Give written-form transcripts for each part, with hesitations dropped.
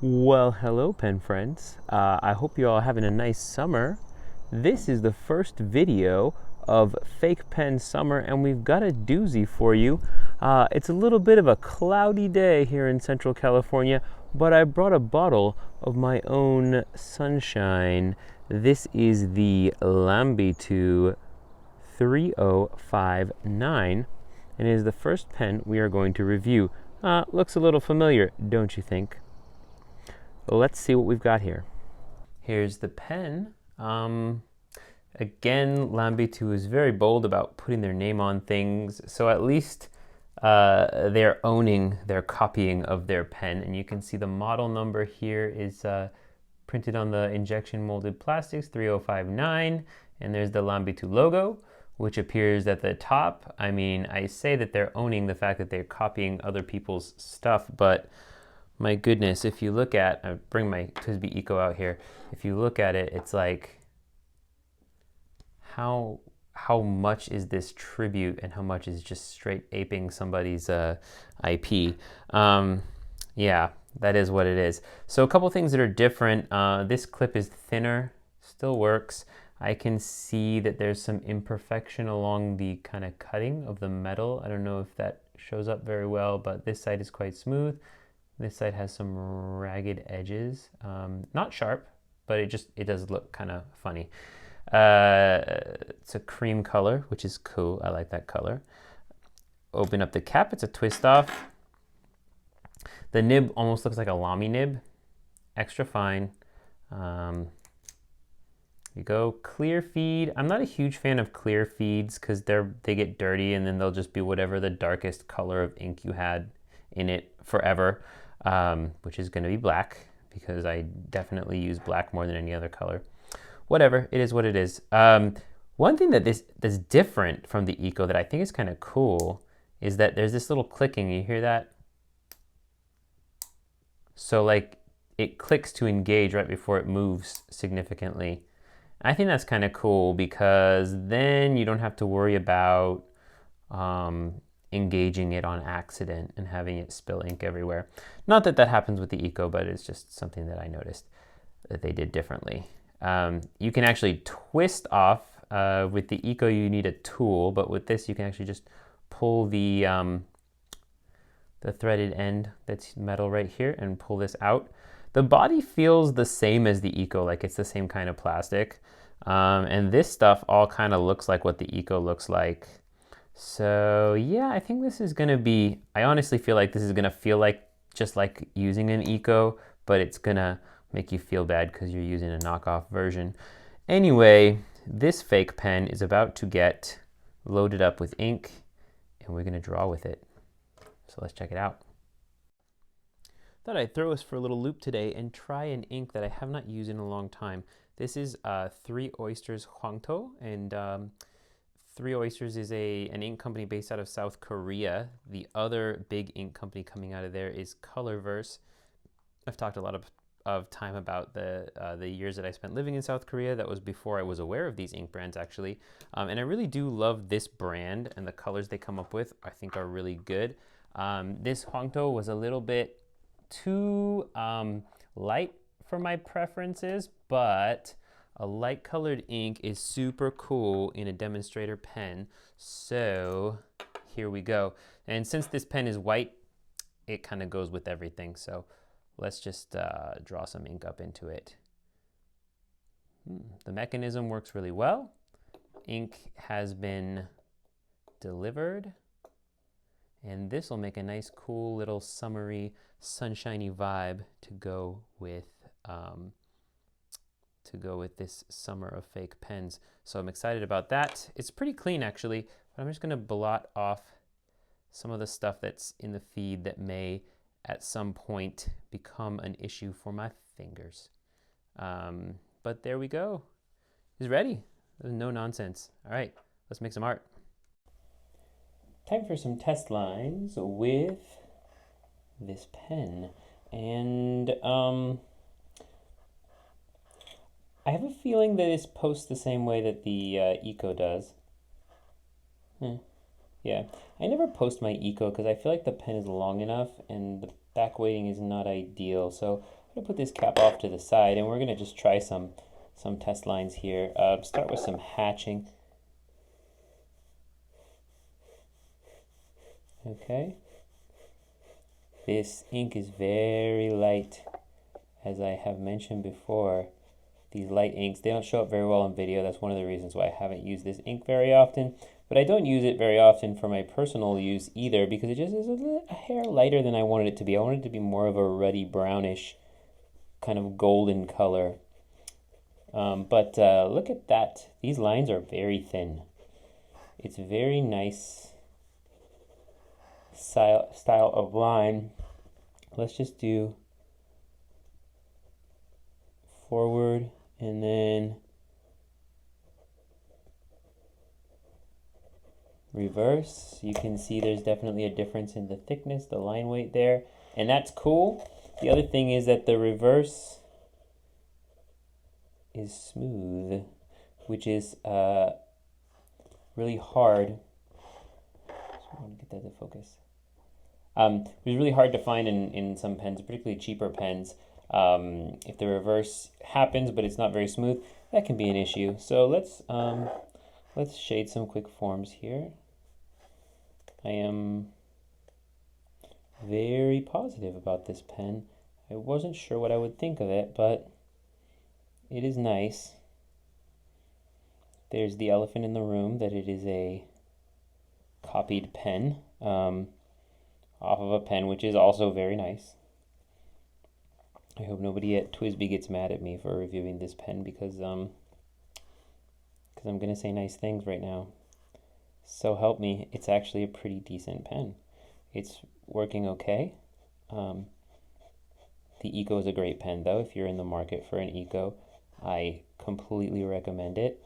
Well, hello, pen friends. I hope you're all having a nice summer. This is the first video of Fake Pen Summer, and we've got a doozy for you. It's a little bit of a cloudy day here in Central California, but I brought a bottle of my own sunshine. This is the Lanbitou 3059, and it is the first pen we are going to review. Looks a little familiar, don't you think? Let's see what we've got here. Here's the pen. Again, Lanbitou is very bold about putting their name on things, so at least they're owning their copying of their pen. And you can see the model number here is printed on the injection molded plastics 3059, and there's the Lanbitou logo, which appears at the top. I mean, I say that they're owning the fact that they're copying other people's stuff, but my goodness, if you look at, I bring my Twsbi Eco out here. If you look at it, it's like, how much is this tribute and how much is just straight aping somebody's IP? Yeah, that is what it is. So a couple things that are different. This clip is thinner, still works. I can see that there's some imperfection along the kind of cutting of the metal. I don't know if that shows up very well, but this side is quite smooth. This side has some ragged edges, not sharp, but it does look kind of funny. It's a cream color, which is cool. I like that color. Open up the cap, it's a twist off. The nib almost looks like a lamy nib, extra fine. You go, clear feed. I'm not a huge fan of clear feeds because they get dirty and then they'll just be whatever the darkest color of ink you had in it forever. Which is going to be black because I definitely use black more than any other color. Whatever, it is what it is. One thing that's different from the Eco that I think is kind of cool is that there's this little clicking. You hear that? So like it clicks to engage right before it moves significantly. I think that's kind of cool because then you don't have to worry about engaging it on accident and having it spill ink everywhere. Not that that happens with the Eco, but it's just something that I noticed that they did differently. You can actually twist off. With the Eco, you need a tool, but with this, you can actually just pull the threaded end that's metal right here and pull this out. The body feels the same as the Eco, like it's the same kind of plastic. And this stuff all kind of looks like what the Eco looks like. So yeah, I think this is gonna be, I honestly feel like this is gonna feel like just like using an Eco, but it's gonna make you feel bad because you're using a knockoff version. Anyway, this fake pen is about to get loaded up with ink and we're gonna draw with it. So let's check it out. Thought I'd throw us for a little loop today and try an ink that I have not used in a long time. This is 3 Oysters Hwangto, and 3 Oysters is an ink company based out of South Korea. The other big ink company coming out of there is Colorverse. I've talked a lot of time about the years that I spent living in South Korea. That was before I was aware of these ink brands, actually. And I really do love this brand, and the colors they come up with I think are really good. This Hwangto was a little bit too light for my preferences, but a light colored ink is super cool in a demonstrator pen. So here we go. And since this pen is white, it kind of goes with everything. So let's just draw some ink up into it. The mechanism works really well. Ink has been delivered. And this will make a nice, cool little summery, sunshiny vibe to go with this summer of fake pens. So I'm excited about that. It's pretty clean actually, but I'm just gonna blot off some of the stuff that's in the feed that may at some point become an issue for my fingers. But there we go. It's ready. There's no nonsense. All right, let's make some art. Time for some test lines with this pen. And I have a feeling that this posts the same way that the Eco does. Yeah, I never post my Eco because I feel like the pen is long enough and the back weighting is not ideal. So going to put this cap off to the side, and we're going to just try some test lines here. Start with some hatching. Okay. This ink is very light, as I have mentioned before. These light inks, they don't show up very well on video. That's one of the reasons why I haven't used this ink very often. But I don't use it very often for my personal use either, because it just is a hair lighter than I wanted it to be. I wanted it to be more of a ruddy brownish kind of golden color. But look at that. These lines are very thin. It's very nice style of line. Let's just do forward and then reverse. You can see there's definitely a difference in the thickness, the line weight there, and that's cool. The other thing is that the reverse is smooth, which is really hard. I want to get that to focus. It was really hard to find in some pens, particularly cheaper pens. If the reverse happens but it's not very smooth, that can be an issue. So let's shade some quick forms here. I am very positive about this pen. I wasn't sure what I would think of it, but it is nice. There's the elephant in the room that it is a copied pen off of a pen, which is also very nice. I hope nobody at Twsbi gets mad at me for reviewing this pen because I'm going to say nice things right now. So help me, it's actually a pretty decent pen. It's working okay. The Eco is a great pen though. If you're in the market for an Eco, I completely recommend it.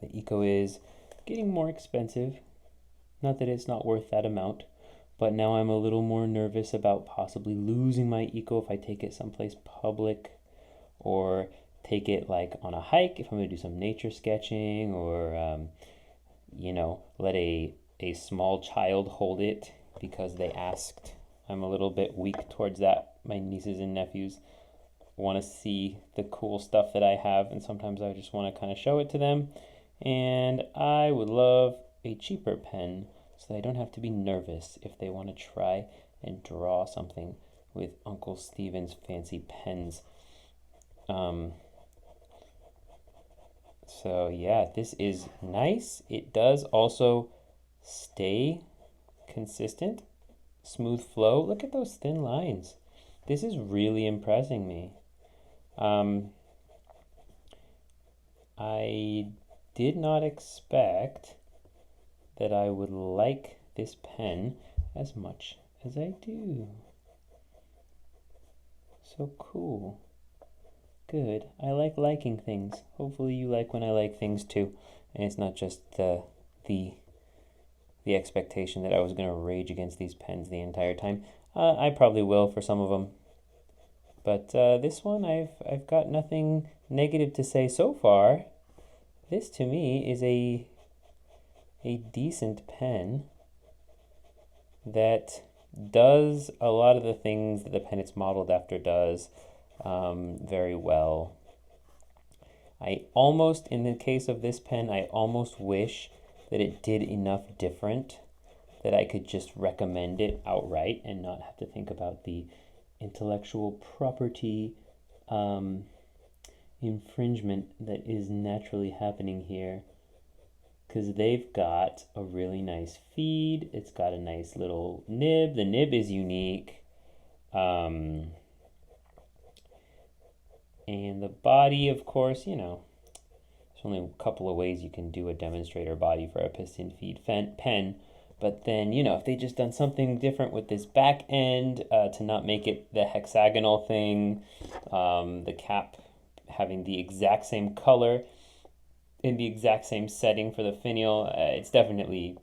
The Eco is getting more expensive. Not that it's not worth that amount, but now I'm a little more nervous about possibly losing my Eco if I take it someplace public, or take it like on a hike if I'm going to do some nature sketching, or you know, let a small child hold it because they asked. I'm a little bit weak towards that. My nieces and nephews want to see the cool stuff that I have, and sometimes I just want to kind of show it to them. And I would love a cheaper pen so they don't have to be nervous if they want to try and draw something with Uncle Steven's fancy pens. So yeah, this is nice. It does also stay consistent, smooth flow. Look at those thin lines. This is really impressing me. I did not expect that I would like this pen as much as I do. So cool. Good. I like liking things. Hopefully you like when I like things too. And it's not just the expectation that I was going to rage against these pens the entire time. I probably will for some of them. But this one, I've got nothing negative to say so far. This to me is a decent pen that does a lot of the things that the pen it's modeled after does very well. I almost, in the case of this pen, I almost wish that it did enough different that I could just recommend it outright and not have to think about the intellectual property infringement that is naturally happening here. Because they've got a really nice feed. It's got a nice little nib. The nib is unique. And the body, of course, you know, there's only a couple of ways you can do a demonstrator body for a piston feed pen. But then, you know, if they just done something different with this back end to not make it the hexagonal thing, the cap having the exact same color in the exact same setting for the finial, it's definitely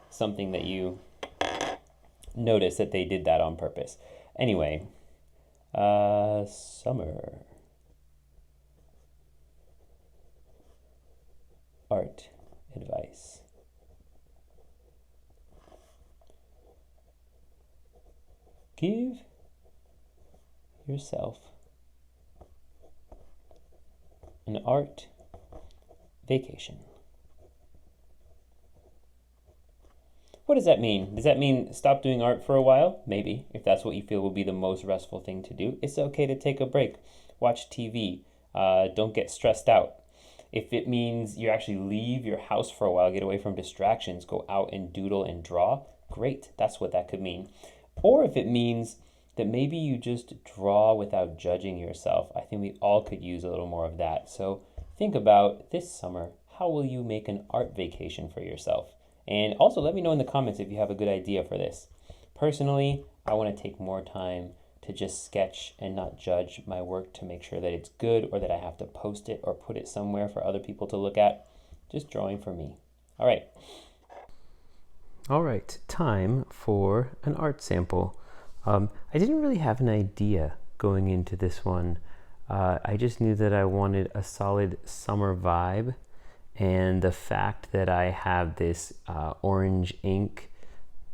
something that you notice that they did that on purpose. Anyway, summer art advice. Give yourself an art vacation. What does that mean? Does that mean stop doing art for a while? Maybe, if that's what you feel will be the most restful thing to do. It's okay to take a break, watch TV, don't get stressed out. If it means you actually leave your house for a while, get away from distractions, go out and doodle and draw, great, that's what that could mean. Or if it means that maybe you just draw without judging yourself, I think we all could use a little more of that. So think about this summer, how will you make an art vacation for yourself? And also let me know in the comments if you have a good idea for this. Personally, I want to take more time to just sketch and not judge my work to make sure that it's good or that I have to post it or put it somewhere for other people to look at. Just drawing for me. All right. All right, time for an art sample. I didn't really have an idea going into this one. I just knew that I wanted a solid summer vibe, and the fact that I have this orange ink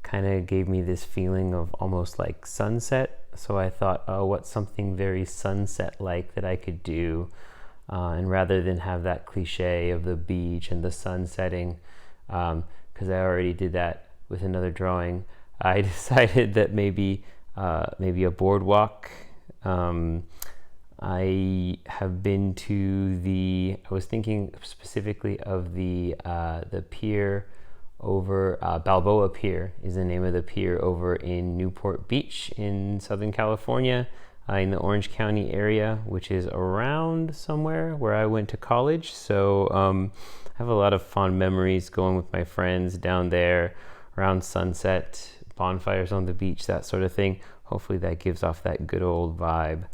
kind of gave me this feeling of almost like sunset. So I thought, oh, what's something very sunset-like that I could do? And rather than have that cliche of the beach and the sun setting, because I already did that with another drawing, I decided that maybe a boardwalk. I have been to I was thinking specifically of the pier over, Balboa Pier is the name of the pier over in Newport Beach in Southern California, in the Orange County area, which is around somewhere where I went to college. So I have a lot of fond memories going with my friends down there around sunset, bonfires on the beach, that sort of thing. Hopefully that gives off that good old vibe.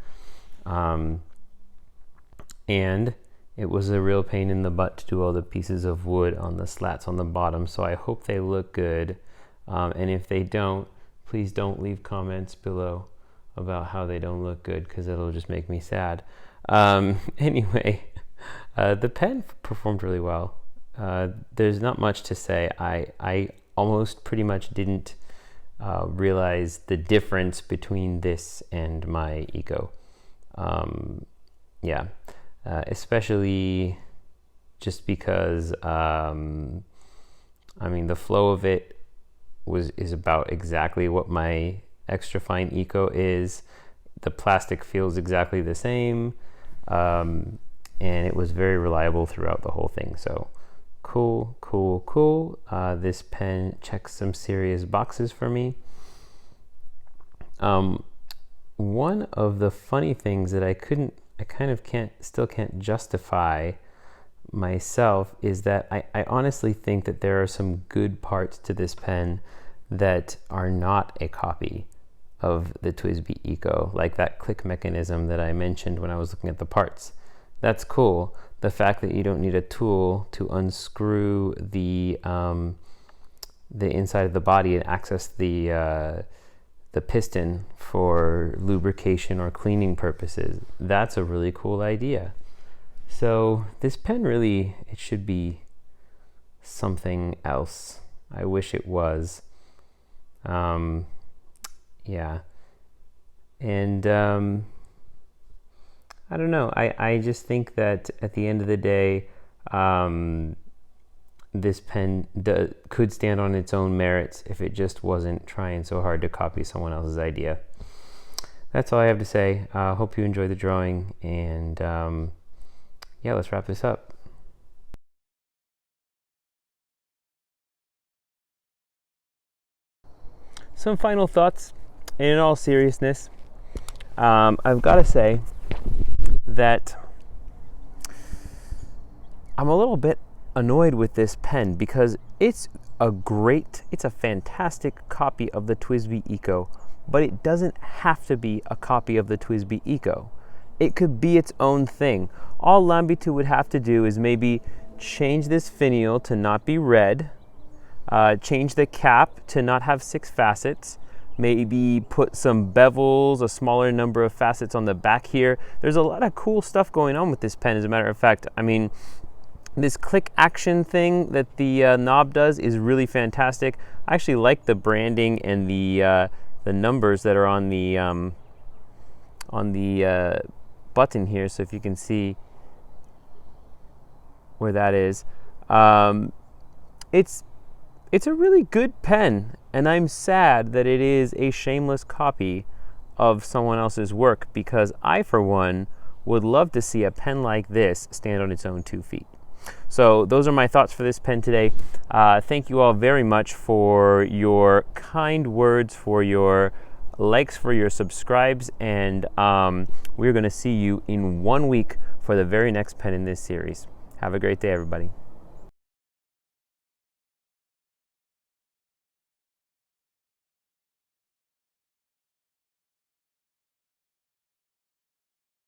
And it was a real pain in the butt to do all the pieces of wood on the slats on the bottom, so I hope they look good. And if they don't, please don't leave comments below about how they don't look good, because it'll just make me sad. Anyway, the pen performed really well. There's not much to say. I almost pretty much didn't realize the difference between this and my Eco. Yeah. Especially just because, I mean, the flow of it is about exactly what my extra fine Eco is. The plastic feels exactly the same, and it was very reliable throughout the whole thing. So cool. This pen checks some serious boxes for me. One of the funny things that I kind of still can't justify myself is that I honestly think that there are some good parts to this pen that are not a copy of the Twsbi Eco, like that click mechanism that I mentioned when I was looking at the parts. That's cool. The fact that you don't need a tool to unscrew the inside of the body and access the piston for lubrication or cleaning purposes. That's a really cool idea. So this pen really, it should be something else. I wish it was. Yeah. And I don't know. I just think that at the end of the day, this pen could stand on its own merits if it just wasn't trying so hard to copy someone else's idea. That's all I have to say. Hope you enjoyed the drawing, and yeah, let's wrap this up. Some final thoughts. In all seriousness, I've got to say that I'm a little bit annoyed with this pen because it's a fantastic copy of the Twsbi Eco, but it doesn't have to be a copy of the Twsbi Eco. It could be its own thing. All Lanbitou would have to do is maybe change this finial to not be red, change the cap to not have 6 facets, maybe put some bevels, a smaller number of facets on the back here. There's a lot of cool stuff going on with this pen, as a matter of fact. I mean, this click action thing that the knob does is really fantastic. I actually like the branding and the numbers that are on on the button here, so if you can see where that is. It's a really good pen, and I'm sad that it is a shameless copy of someone else's work, because I, for one, would love to see a pen like this stand on its own 2 feet. So those are my thoughts for this pen today. Thank you all very much for your kind words, for your likes, for your subscribes, and we're going to see you in 1 week for the very next pen in this series. Have a great day, everybody.